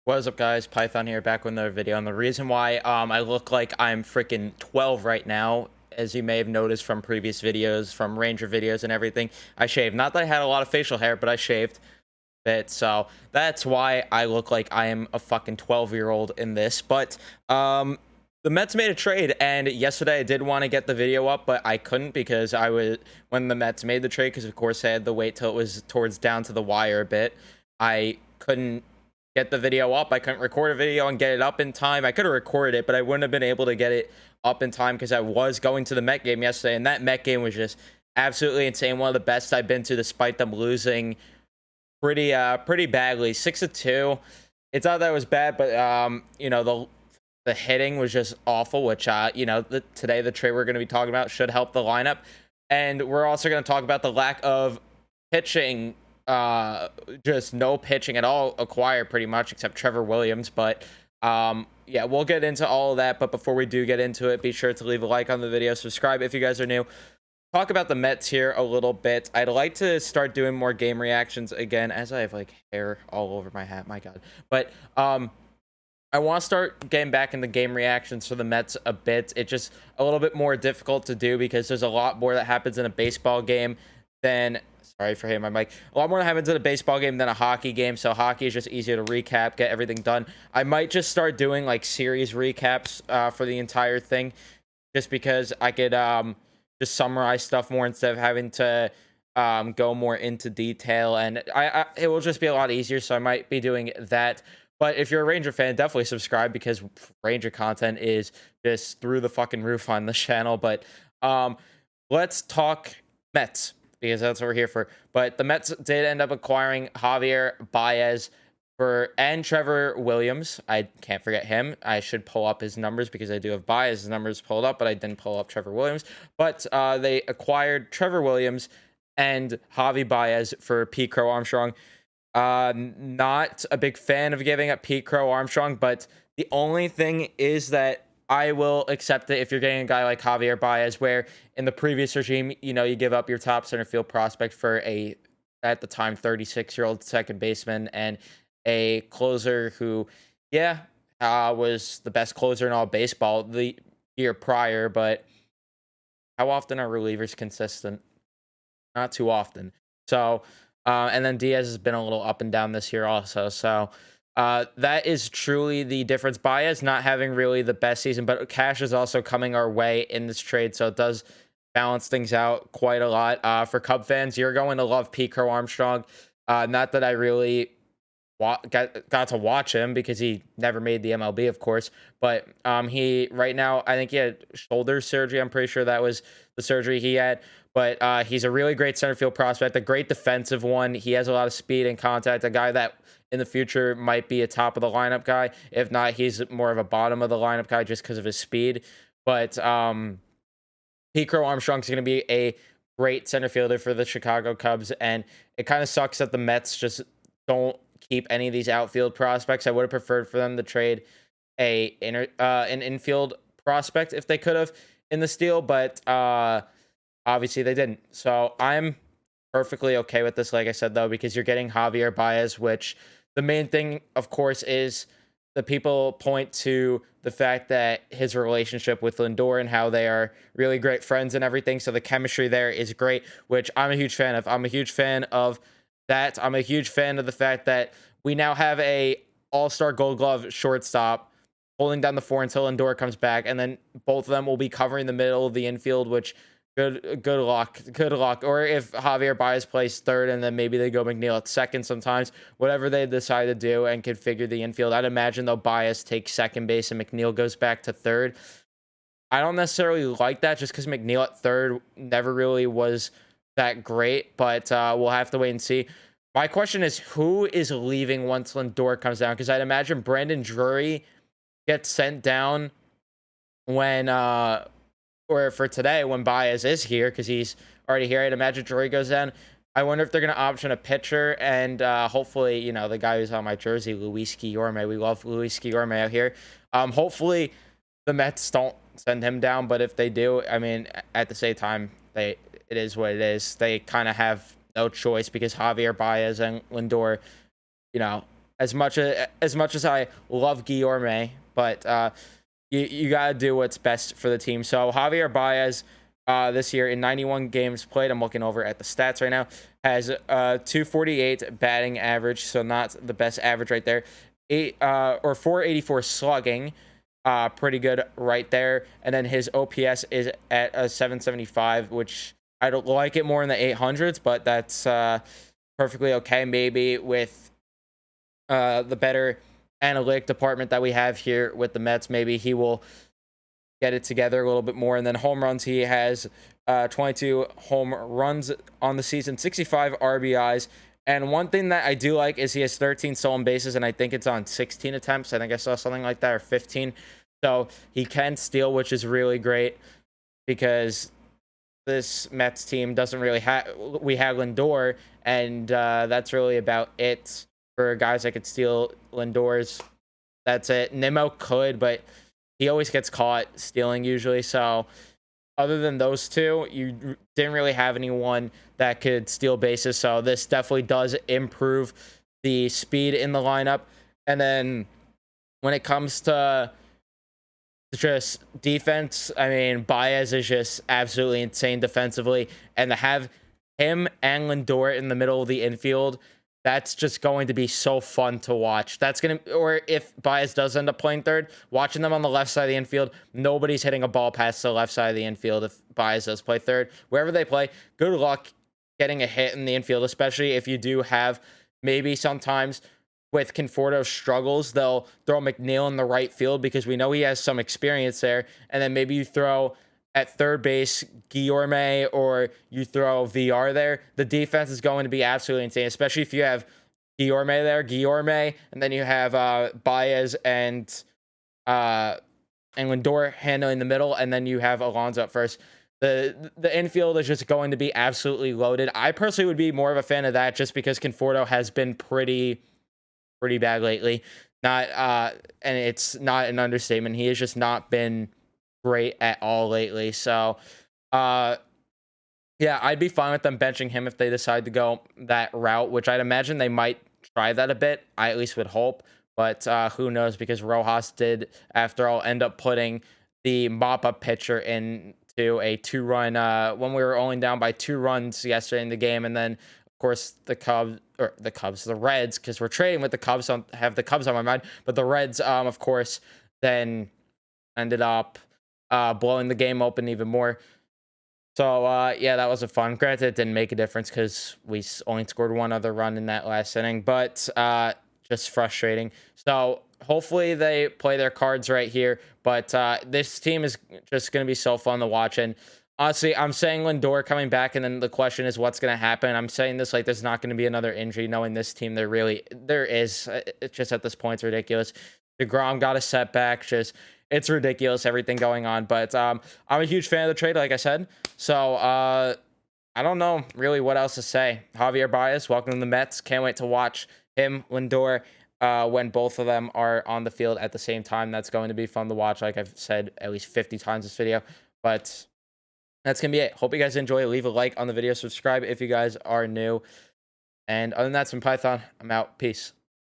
What is up, guys? Python here, back with another video. And the reason why I look like I'm freaking 12 right now, as you may have noticed from previous videos, from Ranger videos and everything, I shaved. Not that I had a lot of facial hair, but I shaved a bit. So that's why I look like I am a fucking 12-year-old in this. But the Mets made a trade, and yesterday I did want to get the video up, but I couldn't because when the Mets made the trade, because of course I had to wait till it was towards down to the wire a bit. I couldn't get the video up. I couldn't record a video and get it up in time. I could have recorded it, but I wouldn't have been able to get it up in time because I was going to the Met game yesterday, and that Met game was just absolutely insane. One of the best I've been to, despite them losing pretty badly, 6-2. It's not that it was bad, but the hitting was just awful, which today the trade we're going to be talking about should help the lineup, and we're also going to talk about the lack of pitching, just no pitching at all acquired pretty much, except Trevor Williams. But yeah, we'll get into all of that. But before we do get into it, be sure to leave a like on the video, subscribe if you guys are new. Talk about the Mets here a little bit. I'd like to start doing more game reactions again, as I have like hair all over my hat, my god. But I want to start getting back into game reactions for the Mets a bit. It's just a little bit more difficult to do because there's a lot more that happens in a baseball game than, sorry for hitting my mic, a lot more that happens in a baseball game than a hockey game. So hockey is just easier to recap, get everything done. I might just start doing like series recaps for the entire thing, just because I could just summarize stuff more instead of having to go more into detail, and it will just be a lot easier. So I might be doing that. But if you're a Ranger fan, definitely subscribe because Ranger content is just through the fucking roof on the channel. But let's talk Mets, because that's what we're here for. But the Mets did end up acquiring Javier Baez and Trevor Williams. I can't forget him. I should pull up his numbers because I do have Baez's numbers pulled up, but I didn't pull up Trevor Williams. But they acquired Trevor Williams and Javi Baez for Pete Crow Armstrong. Not a big fan of giving up Pete Crow Armstrong, but the only thing is that I will accept it if you're getting a guy like Javier Baez, where in the previous regime, you give up your top center field prospect for at the time, 36-year-old second baseman and a closer who, yeah, was the best closer in all baseball the year prior. But how often are relievers consistent? Not too often. So, and then Diaz has been a little up and down this year also. So that is truly the difference. Baez not having really the best season, but cash is also coming our way in this trade. So it does balance things out quite a lot. For Cub fans, you're going to love Pete Crow Armstrong. Not that I really got to watch him because he never made the MLB, of course. But he right now, I think he had shoulder surgery. I'm pretty sure that was the surgery he had. But he's a really great center field prospect, a great defensive one. He has a lot of speed and contact, a guy that in the future might be a top of the lineup guy. If not, he's more of a bottom of the lineup guy just because of his speed. But Pete Crow Armstrong is going to be a great center fielder for the Chicago Cubs. And it kind of sucks that the Mets just don't keep any of these outfield prospects. I would have preferred for them to trade an infield prospect if they could have in the deal, but obviously they didn't. So I'm perfectly okay with this, like I said, though, because you're getting Javier Baez, which the main thing, of course, is the people point to the fact that his relationship with Lindor and how they are really great friends and everything. So the chemistry there is great, which I'm a huge fan of. I'm a huge fan of that. I'm a huge fan of the fact that we now have a all-star Gold Glove shortstop holding down the four until Lindor comes back, and then both of them will be covering the middle of the infield, which good luck. Or if Javier Baez plays third and then maybe they go McNeil at second sometimes, whatever they decide to do and configure the infield. I'd imagine though Baez takes second base and McNeil goes back to third. I don't necessarily like that just because McNeil at third never really was that great, but we'll have to wait and see. My question is, who is leaving once Lindor comes down? Because I'd imagine Brandon Drury gets sent down when or for today when Baez is here, because he's already here. I'd imagine Drury goes down. I wonder if they're going to option a pitcher, and hopefully, the guy who's on my jersey, Luis Guillorme. We love Luis Guillorme out here. Hopefully the Mets don't send him down, but if they do, I mean, at the same time, it is what it is. They kind of have no choice because Javier Baez and Lindor, as much as I love Guillorme, but you gotta do what's best for the team. So Javier Baez, this year in 91 games played, I'm looking over at the stats right now, has 248 batting average, so not the best average right there. 484 slugging, pretty good right there. And then his OPS is at a 775, which I don't like it more in the 800s, but that's perfectly okay. Maybe with the better analytic department that we have here with the Mets, maybe he will get it together a little bit more. And then home runs, he has 22 home runs on the season, 65 RBIs. And one thing that I do like is he has 13 stolen bases, and I think it's on 16 attempts. I think I saw something like that, or 15. So he can steal, which is really great because this Mets team doesn't really have. We have Lindor, and that's really about it for guys that could steal. Lindor's. That's it. Nimmo could, but he always gets caught stealing usually. So other than those two, you didn't really have anyone that could steal bases. So this definitely does improve the speed in the lineup. And then when it comes to just defense, I mean, Baez is just absolutely insane defensively. And to have him and Lindor in the middle of the infield, that's just going to be so fun to watch. That's going to, or if Baez does end up playing third, watching them on the left side of the infield, nobody's hitting a ball past the left side of the infield if Baez does play third. Wherever they play, good luck getting a hit in the infield, especially if you do have maybe sometimes with Conforto's struggles, they'll throw McNeil in the right field because we know he has some experience there. And then maybe you throw at third base Guillorme, or you throw VR there. The defense is going to be absolutely insane, especially if you have Guillorme there, and then you have Baez and Lindor handling the middle, and then you have Alonso up first. The infield is just going to be absolutely loaded. I personally would be more of a fan of that just because Conforto has been pretty bad lately. Not and it's not an understatement. He has just not been great at all lately. So yeah, I'd be fine with them benching him if they decide to go that route, which I'd imagine they might try that a bit. I at least would hope, but who knows, because Rojas did, after all, end up putting the mop-up pitcher into a 2-run when we were only down by 2 runs yesterday in the game. And then of course the Reds, because we're trading with the Cubs, so I have the Cubs on my mind, but the Reds of course then ended up blowing the game open even more. So yeah, that was a fun. Granted, it didn't make a difference because we only scored 1 other run in that last inning, but just frustrating. So hopefully they play their cards right here. But this team is just going to be so fun to watch. And honestly, I'm saying Lindor coming back, and then the question is what's going to happen. I'm saying this like there's not going to be another injury, knowing this team there is. It's just at this point it's ridiculous. DeGrom got a setback. It's ridiculous, everything going on. But I'm a huge fan of the trade, like I said. So I don't know really what else to say. Javier Baez, welcome to the Mets. Can't wait to watch him, Lindor, when both of them are on the field at the same time. That's going to be fun to watch, like I've said at least 50 times this video. But that's going to be it. Hope you guys enjoy. Leave a like on the video. Subscribe if you guys are new. And other than that, it's been Python. I'm out. Peace.